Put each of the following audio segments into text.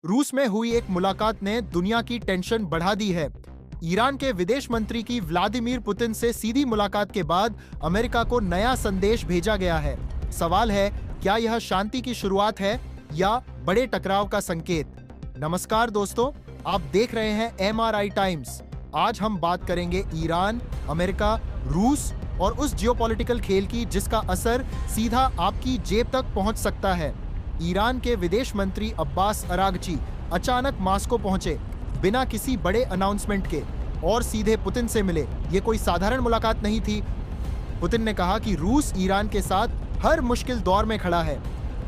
रूस में हुई एक मुलाकात ने दुनिया की टेंशन बढ़ा दी है। ईरान के विदेश मंत्री की व्लादिमीर पुतिन से सीधी मुलाकात के बाद अमेरिका को नया संदेश भेजा गया है। सवाल है, क्या यह शांति की शुरुआत है या बड़े टकराव का संकेत? नमस्कार दोस्तों, आप देख रहे हैं MRI टाइम्स। आज हम बात करेंगे ईरान, अमेरिका, रूस और उस जियोपॉलिटिकल खेल की जिसका असर सीधा आपकी जेब तक पहुंच सकता है। ईरान के विदेश मंत्री अब्बास अरागची अचानक मास्को पहुंचे, बिना किसी बड़े अनाउंसमेंट के, और सीधे पुतिन से मिले। ये कोई साधारण मुलाकात नहीं थी। पुतिन ने कहा कि रूस ईरान के साथ हर मुश्किल दौर में खड़ा है।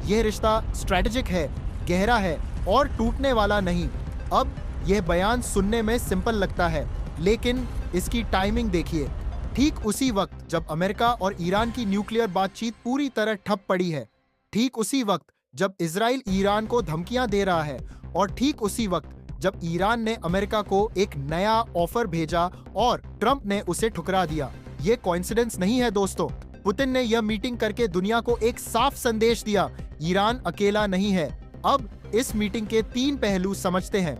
यह रिश्ता स्ट्रैटेजिक है, गहरा है और टूटने वाला नहीं। अब यह बयान सुनने में सिंपल लगता है, लेकिन इसकी टाइमिंग देखिए। ठीक उसी वक्त जब अमेरिका और ईरान की न्यूक्लियर बातचीत पूरी तरह ठप पड़ी है, ठीक उसी वक्त जब इजराइल ईरान को धमकियां दे रहा है, और ठीक उसी वक्त जब ईरान ने अमेरिका को एक नया ऑफर भेजा और ट्रंप ने उसे ठुकरा दिया। ये कोइंसिडेंस नहीं है दोस्तों। पुतिन ने यह मीटिंग करके दुनिया को एक साफ संदेश दिया, ईरान अकेला नहीं है। अब इस मीटिंग के 3 पहलू समझते हैं,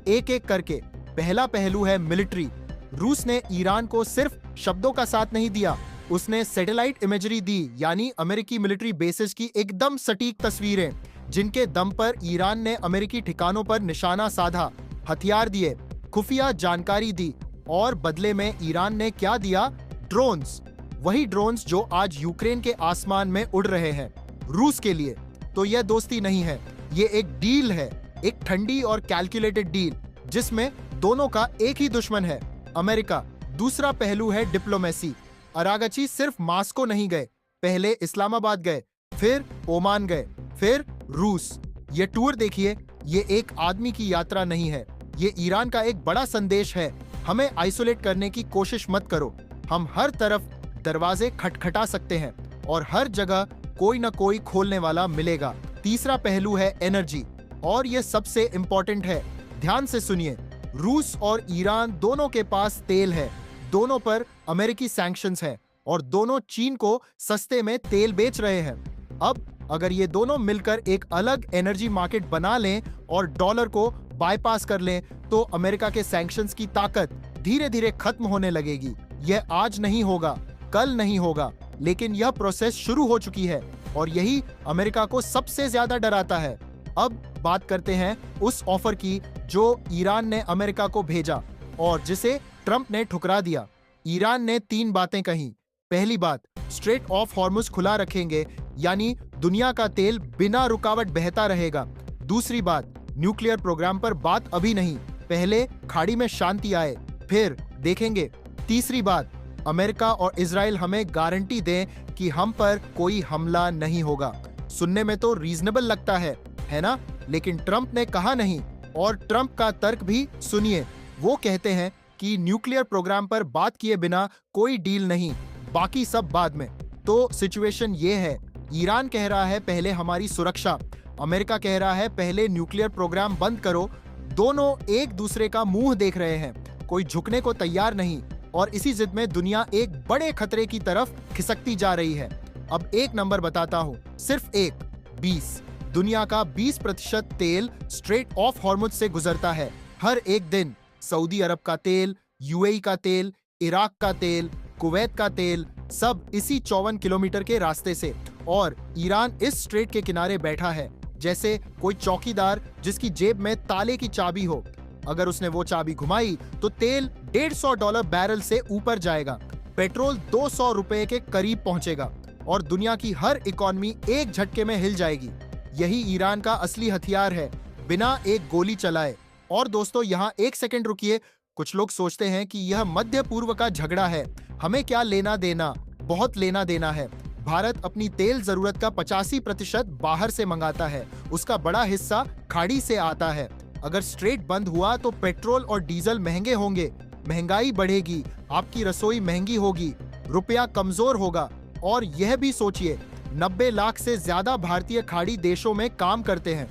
एक एक करके। पहला पहलू है मिलिट्री। रूस ने ईरान को सिर्फ शब्दों का साथ नहीं दिया, उसने सैटेलाइट इमेजरी दी, यानी अमेरिकी मिलिट्री बेसिस की एकदम सटीक तस्वीरें, जिनके दम पर ईरान ने अमेरिकी ठिकानों पर निशाना साधा, हथियार दिए, खुफिया जानकारी दी, और बदले में ईरान ने क्या दिया? ड्रोन्स। वही ड्रोन्स जो आज यूक्रेन के आसमान में उड़ रहे हैं। रूस के लिए तो यह दोस्ती नहीं है, ये एक डील है, एक ठंडी और कैलकुलेटेड डील, जिसमें दोनों का एक ही दुश्मन है, अमेरिका। दूसरा पहलू है डिप्लोमेसी। अरागची सिर्फ मास्को नहीं गए, पहले इस्लामाबाद गए, फिर ओमान गए, फिर रूस। ये टूर देखिए, ये एक आदमी की यात्रा नहीं है, ये ईरान का एक बड़ा संदेश है। हमें आइसोलेट करने की कोशिश मत करो। हम हर तरफ दरवाजे खटखटा सकते हैं और हर जगह कोई ना कोई खोलने वाला मिलेगा। तीसरा पहलू है एनर्जी, और ये सबसे इंपॉर्टेंट है। ध्यान से सुनिए, रूस और ईरान दोनों के पास तेल है, दोनों पर अमेरिकी सैंक्शंस हैं, और दोनों चीन को सस्ते में तेल बेच रहे हैं। अब अगर ये दोनों मिलकर एक अलग एनर्जी मार्केट बना लें और डॉलर को बाईपास कर लें, तो अमेरिका के सैंक्शंस की ताकत धीरे धीरे खत्म होने लगेगी। यह आज नहीं होगा, कल नहीं होगा, लेकिन यह प्रोसेस शुरू हो चुकी है, और यही अमेरिका को सबसे ज्यादा डराता है। अब बात करते हैं उस ऑफर की जो ईरान ने अमेरिका को भेजा और जिसे ट्रंप ने ठुकरा दिया। ईरान ने 3 बातें कही। पहली बात, स्ट्रेट ऑफ हॉर्मुज खुला रखेंगे, यानी दुनिया का तेल बिना रुकावट बहता रहेगा। दूसरी बात, न्यूक्लियर प्रोग्राम पर बात अभी नहीं, पहले खाड़ी में शांति आए, फिर देखेंगे। तीसरी बात, अमेरिका और इजराइल हमें गारंटी दें कि हम पर कोई हमला नहीं होगा। सुनने में तो रीजनेबल लगता है ना? लेकिन ट्रंप ने कहा नहीं, और ट्रंप का तर्क भी सुनिए। वो कहते हैं कि न्यूक्लियर प्रोग्राम पर बात किए बिना कोई डील नहीं, बाकी सब बाद में। तो सिचुएशन ये है, ईरान कह रहा है पहले हमारी सुरक्षा, अमेरिका कह रहा है पहले न्यूक्लियर प्रोग्राम बंद करो। दोनों एक दूसरे का मुंह देख रहे हैं, कोई झुकने को तैयार नहीं, और इसी जिद में दुनिया एक बड़े खतरे की तरफ खिसकती जा रही है। अब एक नंबर बताता हूं, सिर्फ एक, 20। दुनिया का 20% तेल स्ट्रेट ऑफ हॉर्मुज से गुजरता है हर एक दिन। सऊदी अरब का तेल, UAE का तेल, इराक का तेल, कुवैत का तेल, सब इसी 54 किलोमीटर के रास्ते से। और ईरान इस स्ट्रेट के किनारे बैठा है, जैसे कोई चौकीदार जिसकी जेब में ताले की चाबी हो। अगर उसने वो चाबी घुमाई तो तेल $150 बैरल से ऊपर जाएगा, पेट्रोल $200 के करीब पहुंचेगा, और दुनिया की हर इकोनॉमी एक झटके में हिल जाएगी। यही ईरान का असली हथियार है, बिना एक गोली चलाए। और दोस्तों, यहाँ एक सेकंड रुकिए। कुछ लोग सोचते हैं कि यह मध्य पूर्व का झगड़ा है, हमें क्या लेना देना? बहुत लेना देना है। भारत अपनी तेल जरूरत का 85% बाहर से मंगाता है, उसका बड़ा हिस्सा खाड़ी से आता है। अगर स्ट्रेट बंद हुआ तो पेट्रोल और डीजल महंगे होंगे, महंगाई बढ़ेगी, आपकी रसोई महंगी होगी, रुपया कमजोर होगा। और यह भी सोचिए, 90 लाख से ज्यादा भारतीय खाड़ी देशों में काम करते हैं,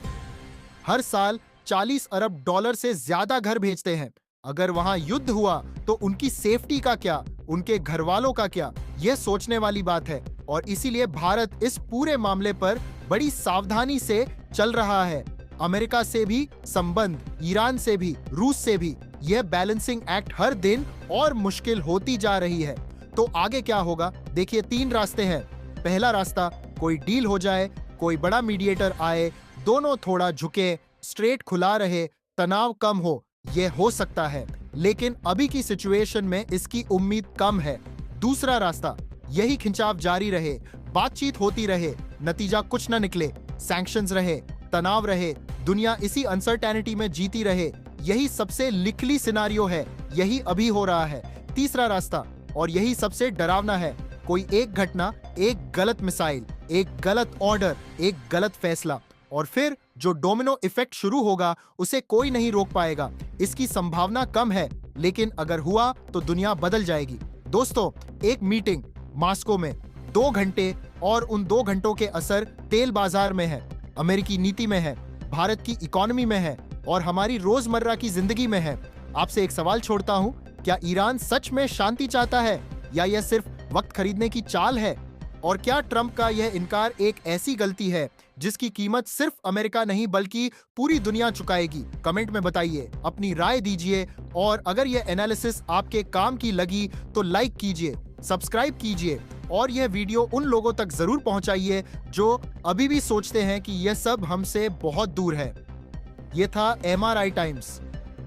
हर साल $40 अरब से ज्यादा घर भेजते हैं। अगर वहां युद्ध हुआ तो उनकी सेफ्टी का क्या, उनके घर वालों का क्या? यह सोचने वाली बात है, और इसीलिए भारत इस पूरे मामले पर बड़ी सावधानी से चल रहा है। अमेरिका से भी संबंध, ईरान से भी, रूस से भी। यह बैलेंसिंग एक्ट हर दिन और मुश्किल होती जा रही है। तो आगे क्या होगा? देखिए, 3 रास्ते हैं। पहला रास्ता, कोई डील हो जाए, कोई बड़ा मीडिएटर आए, दोनों थोड़ा झुके, स्ट्रेट खुला रहे, तनाव कम हो। यह हो सकता है, लेकिन अभी की सिचुएशन में इसकी उम्मीद कम है। दूसरा रास्ता, यही खिंचाव जारी रहे, बातचीत होती रहे, नतीजा कुछ न निकले, सैंक्शंस रहे, तनाव रहे, दुनिया इसी अनसर्टेनिटी में जीती रहे। यही सबसे लिखली सिनारियो है, यही अभी हो रहा है। तीसरा रास्ता, और यही सबसे डरावना है, कोई एक घटना, एक गलत मिसाइल, एक गलत ऑर्डर, एक गलत फैसला, और फिर जो डोमिनो इफेक्ट शुरू होगा उसे कोई नहीं रोक पाएगा। इसकी संभावना कम है, लेकिन अगर हुआ तो दुनिया बदल जाएगी। दोस्तों, एक मीटिंग मॉस्को में 2 घंटे, और उन 2 घंटों के असर तेल बाजार में है, अमेरिकी नीति में है, भारत की इकोनॉमी में है, और हमारी रोजमर्रा की जिंदगी में है। आपसे एक सवाल छोड़ता हूं, क्या ईरान सच में शांति चाहता है, या यह सिर्फ वक्त खरीदने की चाल है? और क्या ट्रंप का यह इनकार एक ऐसी गलती है जिसकी कीमत सिर्फ अमेरिका नहीं बल्कि पूरी दुनिया चुकाएगी? कमेंट में बताइए, अपनी राय दीजिए, और अगर यह एनालिसिस आपके काम की लगी तो लाइक कीजिए, सब्सक्राइब कीजिए, और यह वीडियो उन लोगों तक जरूर पहुंचाइए जो अभी भी सोचते हैं कि यह सब हमसे बहुत दूर है। यह था MRI टाइम्स,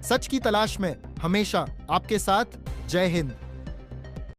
सच की तलाश में हमेशा आपके साथ। जय हिंद।